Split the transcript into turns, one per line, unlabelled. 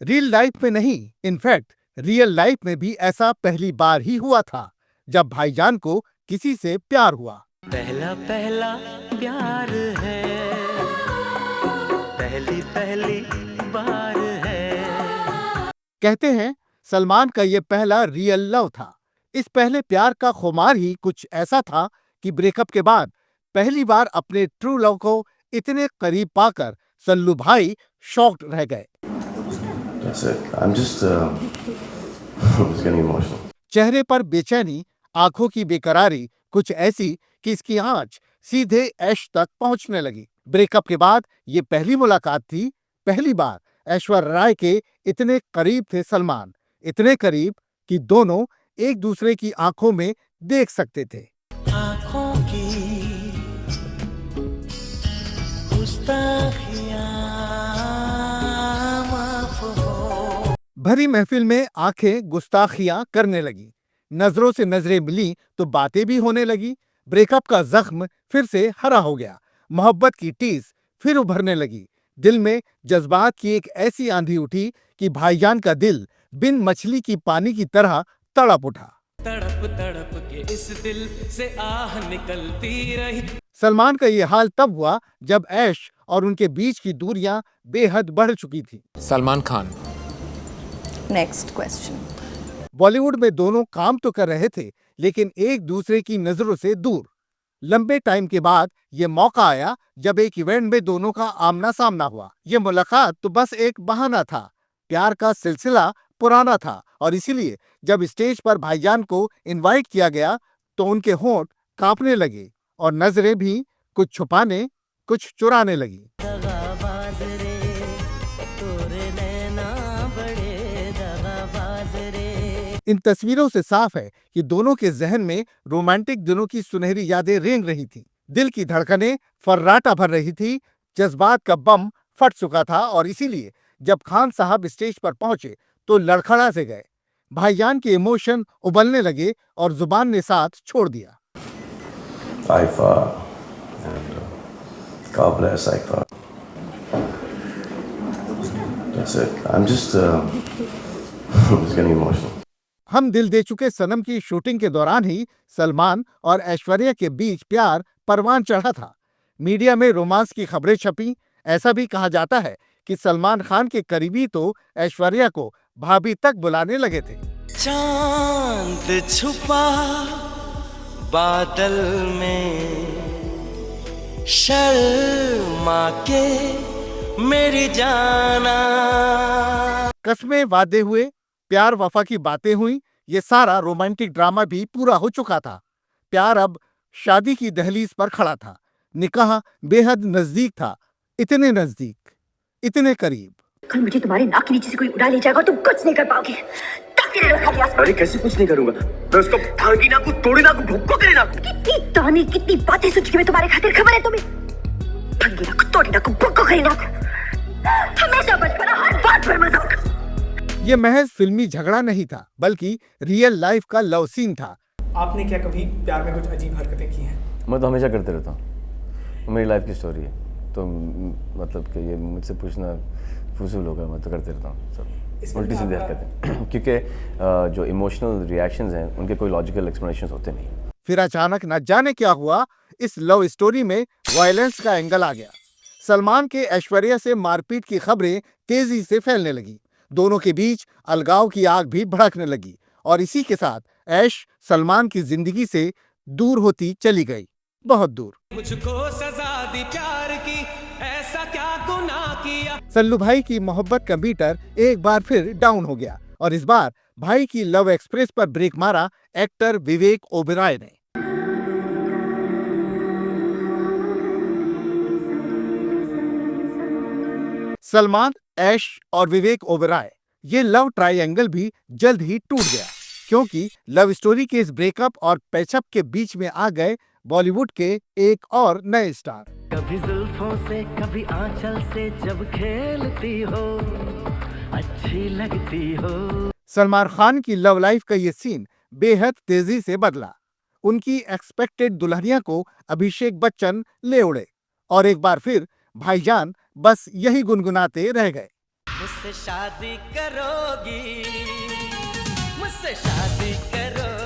Real life में नहीं, in fact real life में भी ऐसा पहली बार ही हुआ था जब भाईजान को किसी से प्यार हुआ।
पहला पहला प्यार है, पहली पहली बार है।
कहते हैं सलमान का ये पहला रियल लव था। इस पहले प्यार का खुमार ही कुछ ऐसा था कि ब्रेकअप के बाद पहली बार अपने ट्रू लव को इतने करीब पाकर सल्लू भाई शॉक्ड रह गए।
That's it. I'm just just getting emotional.
चेहरे पर बेचैनी, आंखों की बेकरारी कुछ ऐसी कि इसकी आंच सीधे ऐश तक पहुंचने लगी। ब्रेकअप के बाद ये पहली मुलाकात थी, पहली बार ऐश्वर्या राय के इतने करीब थे सलमान, इतने करीब कि दोनों एक दूसरे की आंखों में देख सकते थे।
आँखों की गुस्ताखियाँ माफ हो।
भरी महफिल में आंखें गुस्ताखियां करने लगी, नजरों से नजरें मिली तो बातें भी होने लगी। ब्रेकअप का जख्म फिर से हरा हो गया, मोहब्बत की टीस फिर उभरने लगी। दिल में जज्बात की एक ऐसी आंधी उठी कि भाईजान का दिल बिन मछली की पानी की तरह तड़प उठा।
तड़प तड़प के इस दिल से आह निकलती रही।
सलमान का ये हाल तब हुआ जब ऐश और उनके बीच की दूरियां बेहद बढ़ चुकी थी।
सलमान खान।
Next question.
बॉलीवुड में दोनों काम तो कर रहे थे लेकिन एक दूसरे की नजरों से दूर। लंबे टाइम के बाद ये मौका आया जब एक इवेंट में दोनों का आमना सामना हुआ। ये मुलाकात तो बस एक बहाना था, प्यार का सिलसिला पुराना था और इसीलिए जब स्टेज पर भाईजान को इनवाइट किया गया तो उनके होंठ कांपने लगे और नजरें भी कुछ छुपाने कुछ चुराने लगी।
दगाबाज रे, तोरे नैना बड़े दगाबाज रे।
इन तस्वीरों से साफ है कि दोनों के जहन में रोमांटिक दिनों की सुनहरी यादें रेंग रही थीं। दिल की धड़कनें फर्राटा भर रही थी, जज्बात का बम फट चुका था और इसीलिए जब खान साहब स्टेज पर पहुंचे तो लड़खड़ा से गए। भाईजान के इमोशन उबलने लगे और जुबान ने साथ छोड़ दिया।
Haifa and God bless Haifa. That's it. I'm just just getting emotional.
हम दिल दे चुके सनम की शूटिंग के दौरान ही सलमान और ऐश्वर्या के बीच प्यार परवान चढ़ा था। मीडिया में रोमांस की खबरें छपी। ऐसा भी कहा जाता है कि सलमान खान के करीबी तो ऐश्वर्या को भाभी तक बुलाने लगे थे।
चांद छुपा बादल में, शर्मा के मेरी जाना।
कस्में वादे हुए, प्यार वफा की बातें हुई, ये सारा रोमांटिक ड्रामा भी पूरा हो चुका था। प्यार अब शादी की दहलीज पर खड़ा था, निकाह बेहद नजदीक था, इतने नजदीक, इतने करीब।
कल मुझे तुम्हारे नाक के नीचे से कोई उड़ा ले जाएगा, तुम कुछ नहीं कर पाओगे।
अरे कैसे कुछ नहीं करूंगा मैं, उसको भागी ना को तोड़ी ना को भुक्को करे ना।
कितनी ताने कितनी बातें सोच के मैं तुम्हारे खातिर, खबर है तुम्हें? भागी ना को तोड़ी ना को भुक्को करे ना को, हमेशा बचपना हर बात पर मजाक।
ये महज फिल्मी झगड़ा नहीं था बल्कि रियल लाइफ का लव सीन था।
आपने क्या कभी प्यार में कुछ अजीब हरकतें की हैं?
मैं तो हमेशा करते रहता हूँ, मेरी लाइफ की स्टोरी है, तो मतलब कि ये मुझसे पूछना फजूल होगा। मैं तो करते रहता हूँ सब उल्टी सीधी हरकतें क्योंकि जो इमोशनल रिएक्शंस हैं उनके कोई लॉजिकल एक्सप्लेनेशंस होते नहीं।
फिर अचानक न जाने क्या हुआ, इस लव स्टोरी में वायलेंस का एंगल आ गया। सलमान के ऐश्वर्या से मारपीट की खबरें तेजी से फैलने लगी। दोनों के बीच अलगाव की आग भी भड़कने लगी और इसी के साथ ऐश सलमान की जिंदगी से दूर होती चली गई, बहुत दूर।
मुझको सजा दी प्यार की, ऐसा क्या गुनाह किया।
सल्लू भाई की मोहब्बत का मीटर एक बार फिर डाउन हो गया और इस बार भाई की लव एक्सप्रेस पर ब्रेक मारा एक्टर विवेक ओबेरॉय ने। सलमान, ऐश और विवेक ओबेरॉय, ये लव ट्रायंगल भी जल्द ही टूट गया क्योंकि लव स्टोरी के इस ब्रेकअप और पैचअप के बीच में आ गए बॉलीवुड के एक और नए स्टार।
कभी जुल्फों से कभी आंचल से जब खेलती हो, अच्छी लगती हो।
सलमान खान की लव लाइफ का ये सीन बेहद तेजी से बदला। उनकी एक्सपेक्टेड दुल्हनिया को अभिषेक बच्चन ले उड़े और एक बार फिर भाईजान बस यही गुनगुनाते रह गए।
मुझसे शादी करोगी, मुझसे शादी करो